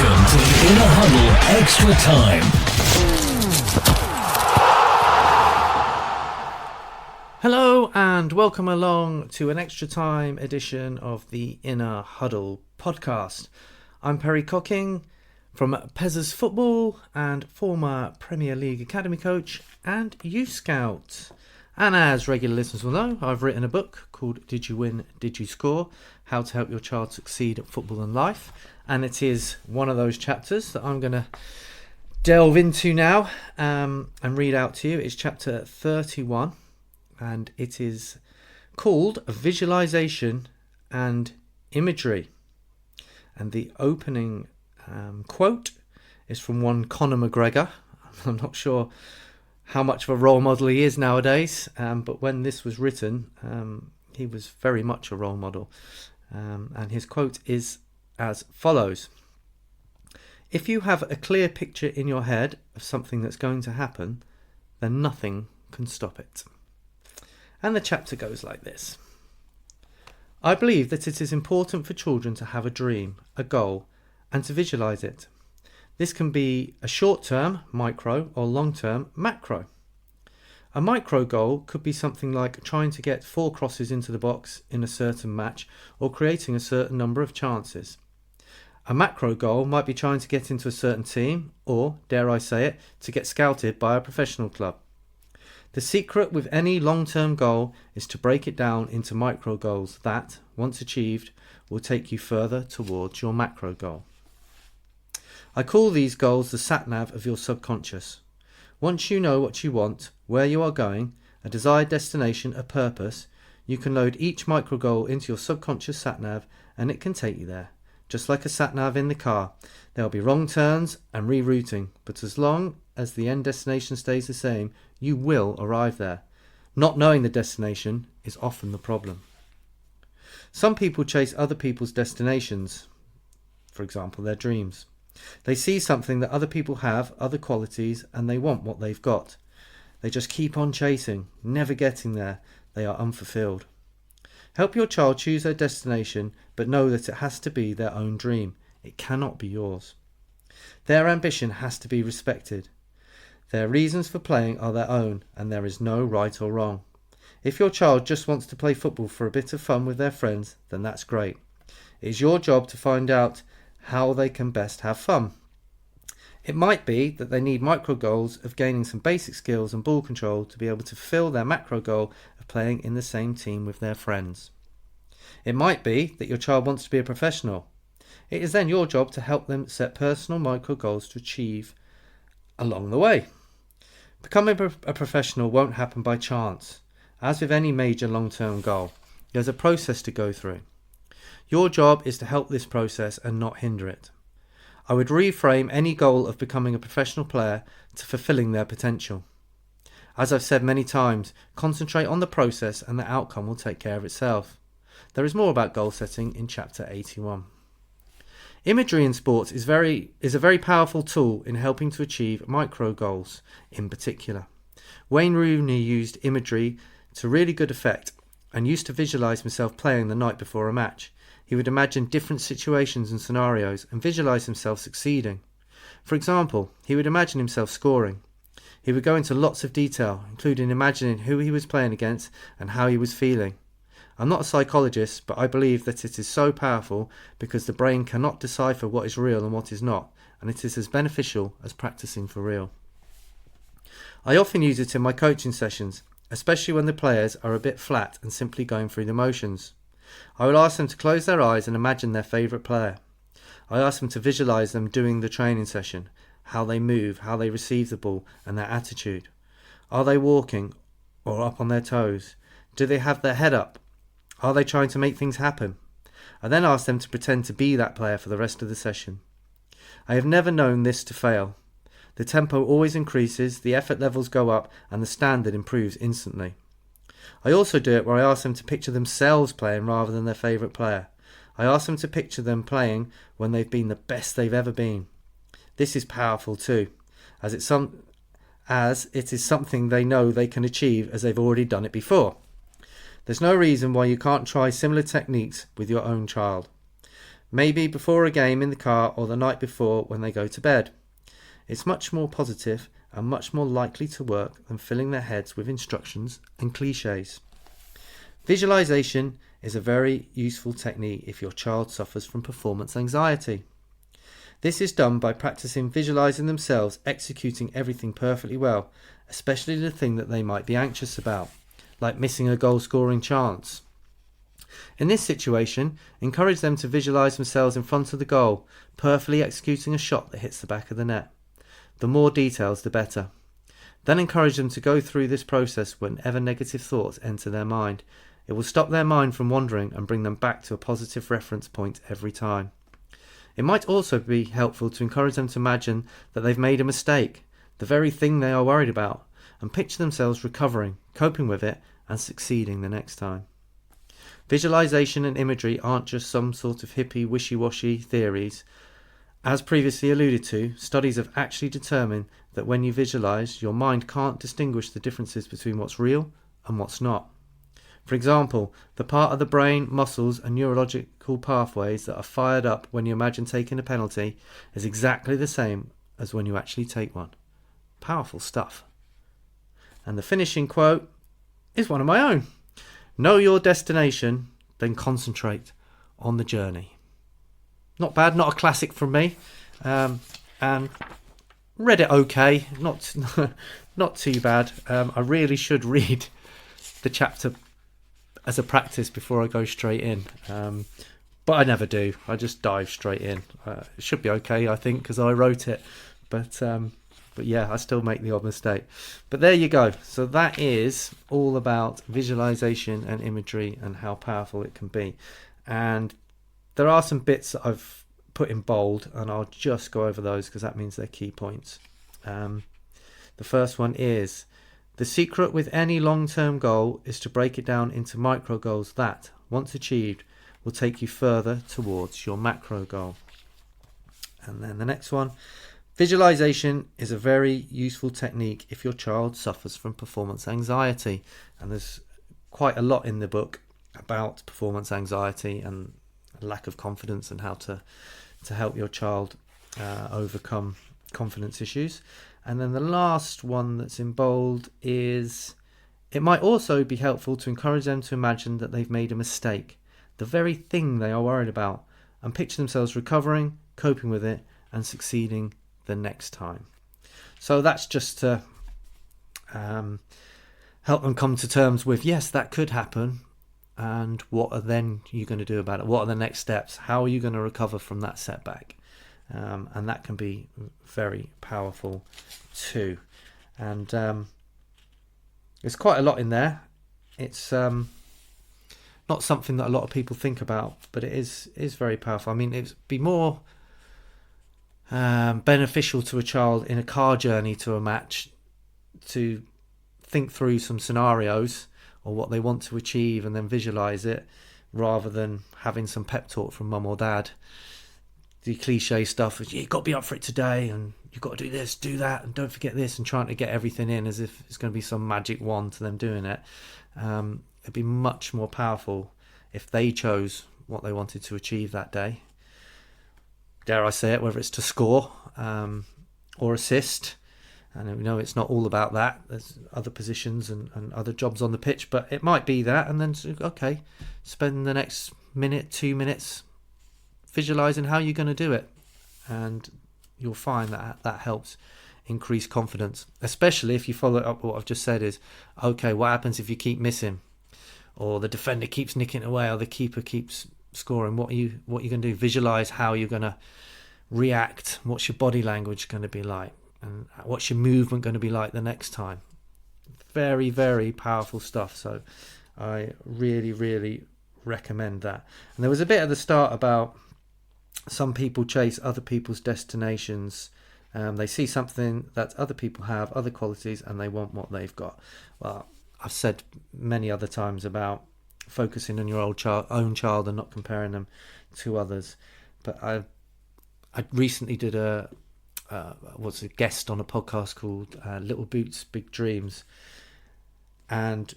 Welcome to the Inner Huddle Extra Time. Hello and welcome along to an extra time edition of the Inner Huddle podcast. I'm Perry Cocking from Pezzers Football and former Premier League Academy coach and Youth Scout. And as regular listeners will know, I've written a book called Did You Win, Did You Score? How to Help Your Child Succeed at Football and Life. And it is one of those chapters that I'm going to delve into now and read out to you. It's chapter 31. And it is called Visualisation and Imagery. And the opening quote is from one Conor McGregor. I'm not sure how much of a role model he is nowadays, but when this was written, he was very much a role model. And his quote is as follows: "If you have a clear picture in your head of something that's going to happen, then nothing can stop it." And the chapter goes like this. I believe that it is important for children to have a dream, a goal, and to visualize it. This can be a short-term, micro, or long-term, macro. A micro goal could be something like trying to get 4 crosses into the box in a certain match or creating a certain number of chances. A macro goal might be trying to get into a certain team or, dare I say it, to get scouted by a professional club. The secret with any long-term goal is to break it down into micro goals that, once achieved, will take you further towards your macro goal. I call these goals the sat-nav of your subconscious. Once you know what you want, where you are going, a desired destination, a purpose, you can load each micro goal into your subconscious sat-nav and it can take you there. Just like a sat-nav in the car, there will be wrong turns and rerouting, but as long as the end destination stays the same, you will arrive there. Not knowing the destination is often the problem. Some people chase other people's destinations, for example, their dreams. They see something that other people have, other qualities, and they want what they've got. They just keep on chasing, never getting there. They are unfulfilled. Help your child choose their destination, but know that it has to be their own dream. It cannot be yours. Their ambition has to be respected. Their reasons for playing are their own, and there is no right or wrong. If your child just wants to play football for a bit of fun with their friends, then that's great. It is your job to find out how they can best have fun. It might be that they need micro goals of gaining some basic skills and ball control to be able to fulfill their macro goal of playing in the same team with their friends. It might be that your child wants to be a professional. It is then your job to help them set personal micro goals to achieve along the way. Becoming a professional won't happen by chance. As with any major long-term goal, there's a process to go through. Your job is to help this process and not hinder it. I would reframe any goal of becoming a professional player to fulfilling their potential. As I've said many times, concentrate on the process and the outcome will take care of itself. There is more about goal setting in chapter 81. Imagery in sports is a very powerful tool in helping to achieve micro goals in particular. Wayne Rooney used imagery to really good effect and used to visualise himself playing the night before a match. He would imagine different situations and scenarios and visualise himself succeeding. For example, he would imagine himself scoring. He would go into lots of detail, including imagining who he was playing against and how he was feeling. I'm not a psychologist, but I believe that it is so powerful because the brain cannot decipher what is real and what is not, and it is as beneficial as practicing for real. I often use it in my coaching sessions, especially when the players are a bit flat and simply going through the motions. I will ask them to close their eyes and imagine their favourite player. I ask them to visualise them doing the training session, how they move, how they receive the ball, and their attitude. Are they walking or up on their toes? Do they have their head up? Are they trying to make things happen? I then ask them to pretend to be that player for the rest of the session. I have never known this to fail. The tempo always increases, the effort levels go up, and the standard improves instantly. I also do it where I ask them to picture themselves playing rather than their favourite player. I ask them to picture them playing when they've been the best they've ever been. This is powerful too, as it is something they know they can achieve as they've already done it before. There's no reason why you can't try similar techniques with your own child. maybe before a game in the car or the night before when they go to bed. It's much more positive and much more likely to work than filling their heads with instructions and cliches. Visualization is a very useful technique if your child suffers from performance anxiety. This is done by practicing visualizing themselves executing everything perfectly well, especially the thing that they might be anxious about, like missing a goal-scoring chance. In this situation, encourage them to visualize themselves in front of the goal, perfectly executing a shot that hits the back of the net. The more details, the better. Then encourage them to go through this process whenever negative thoughts enter their mind. It will stop their mind from wandering and bring them back to a positive reference point every time. It might also be helpful to encourage them to imagine that they've made a mistake, the very thing they are worried about, and picture themselves recovering, coping with it, and succeeding the next time. Visualization and imagery aren't just some sort of hippie, wishy-washy theories. As previously alluded to, studies have actually determined that when you visualize, your mind can't distinguish the differences between what's real and what's not. For example, the part of the brain, muscles and neurological pathways that are fired up when you imagine taking a penalty is exactly the same as when you actually take one. Powerful stuff. And the finishing quote is one of my own. Know your destination, then concentrate on the journey. Not bad, not a classic from me. And read it okay, not too bad. I really should read the chapter as a practice before I go straight in. But I never do. I just dive straight in. It should be okay, I think, because I wrote it. But yeah, I still make the odd mistake. But there you go. So that is all about visualization and imagery and how powerful it can be. And there are some bits that I've put in bold, and I'll just go over those because that means they're key points. The first one is, the secret with any long-term goal is to break it down into micro goals that, once achieved, will take you further towards your macro goal. And then the next one, visualization is a very useful technique if your child suffers from performance anxiety. And there's quite a lot in the book about performance anxiety and lack of confidence and how to help your child overcome confidence issues. And then the last one that's in bold is, it might also be helpful to encourage them to imagine that they've made a mistake, the very thing they are worried about, and picture themselves recovering, coping with it, and succeeding the next time. So that's just to help them come to terms with, yes, that could happen, and what are then you going to do about it? What are the next steps? How are you going to recover from that setback? And that can be very powerful too. And there's quite a lot in there. It's not something that a lot of people think about, but it is very powerful. I mean, it'd be more beneficial to a child in a car journey to a match to think through some scenarios or what they want to achieve and then visualize it, rather than having some pep talk from mum or dad. The cliche stuff is, you've got to be up for it today, and you've got to do this, do that, and don't forget this, and trying to get everything in as if it's going to be some magic wand to them doing it. It'd be much more powerful if they chose what they wanted to achieve that day. Dare I say it, whether it's to score or assist. And we know it's not all about that. There's other positions and other jobs on the pitch, but it might be that. And then, okay, spend the next minute, 2 minutes visualizing how you're going to do it. And you'll find that helps increase confidence, especially if you follow up what I've just said is, okay, what happens if you keep missing, or the defender keeps nicking away, or the keeper keeps scoring? What are you going to do? Visualize how you're going to react. What's your body language going to be like? And what's your movement going to be like the next time? Very, very powerful stuff. So I really, really recommend that. And there was a bit at the start about some people chase other people's destinations. They see something that other people have, other qualities, and they want what they've got. Well, I've said many other times about focusing on your own child and not comparing them to others. But I recently did was a guest on a podcast called Little Boots, Big Dreams, and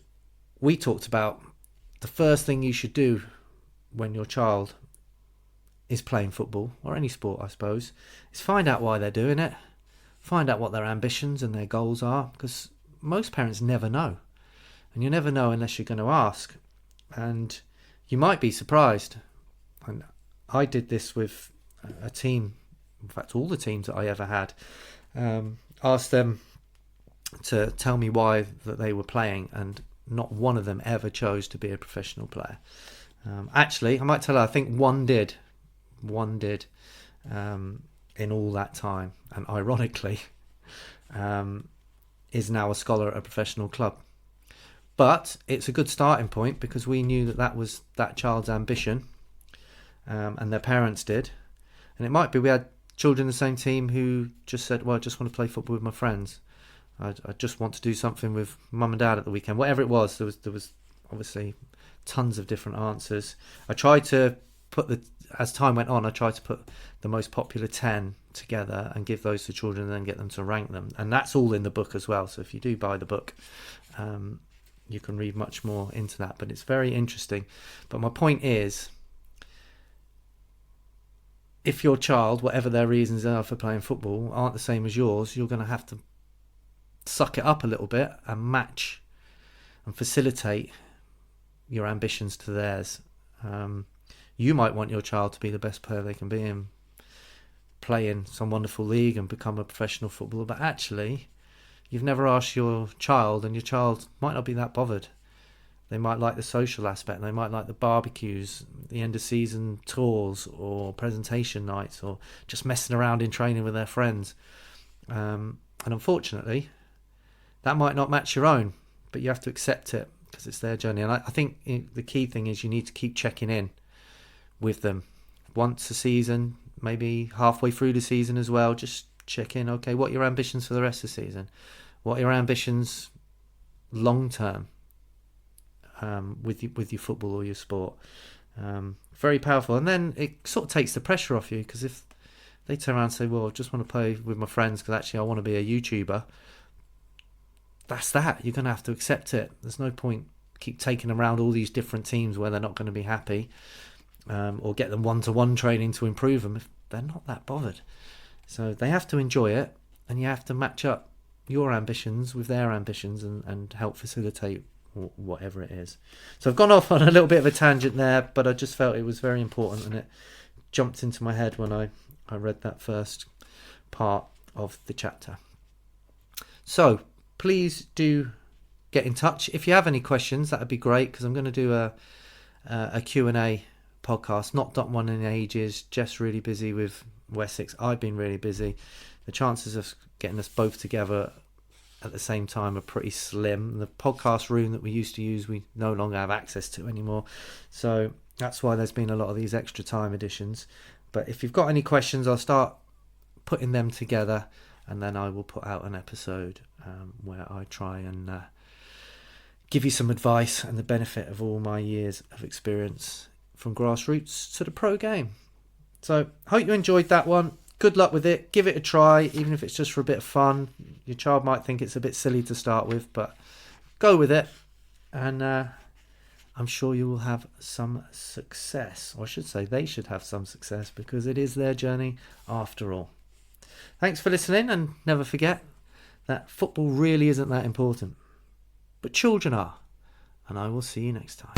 we talked about the first thing you should do when your child is playing football, or any sport I suppose, is find out why they're doing it, find out what their ambitions and their goals are, because most parents never know, and you never know unless you're going to ask, and you might be surprised. And I did this with a team, in fact all the teams that I ever had, asked them to tell me why that they were playing, and not one of them ever chose to be a professional player. Actually, I might tell her, I think one did in all that time, and ironically is now a scholar at a professional club. But it's a good starting point, because we knew that was that child's ambition, and their parents did. And it might be we had children in the same team who just said, well, I just want to play football with my friends. I just want to do something with mum and dad at the weekend. Whatever it was, there was obviously tons of different answers. I tried to as time went on, I tried to put the most popular 10 together and give those to children, and then get them to rank them. And that's all in the book as well. So if you do buy the book, you can read much more into that. But it's very interesting. But my point is, if your child, whatever their reasons are for playing football, aren't the same as yours, you're going to have to suck it up a little bit and match and facilitate your ambitions to theirs. You might want your child to be the best player they can be and play in some wonderful league and become a professional footballer, but actually you've never asked your child, and your child might not be that bothered. They might like the social aspect, they might like the barbecues, the end of season tours, or presentation nights, or just messing around in training with their friends. And unfortunately, that might not match your own, but you have to accept it, because it's their journey. And I think the key thing is you need to keep checking in with them once a season, maybe halfway through the season as well. Just check in. Okay, what are your ambitions for the rest of the season? What are your ambitions long term with your football or your sport? Very powerful. And then it sort of takes the pressure off you, because if they turn around and say, well, I just want to play with my friends because actually I want to be a YouTuber, that's that. You're going to have to accept it. There's no point keep taking them around all these different teams where they're not going to be happy, or get them one-to-one training to improve them if they're not that bothered. So they have to enjoy it, and you have to match up your ambitions with their ambitions, and help facilitate whatever it is. So I've gone off on a little bit of a tangent there, but I just felt it was very important, and it jumped into my head when I read that first part of the chapter. So please do get in touch. If you have any questions, that would be great, because I'm going to do a Q&A podcast. Not done one in ages, just really busy with Wessex. I've been really busy. The chances of getting us both together at the same time are pretty slim. The podcast room that we used to use, we no longer have access to anymore. So that's why there's been a lot of these extra time editions. But if you've got any questions, I'll start putting them together, and then I will put out an episode where I try and give you some advice and the benefit of all my years of experience from grassroots to the pro game. So hope you enjoyed that one. Good luck with it. Give it a try, even if it's just for a bit of fun. Your child might think it's a bit silly to start with, but go with it, and I'm sure you will have some success. Or I should say they should have some success, because it is their journey after all. Thanks for listening, and never forget that football really isn't that important, but children are. And I will see you next time.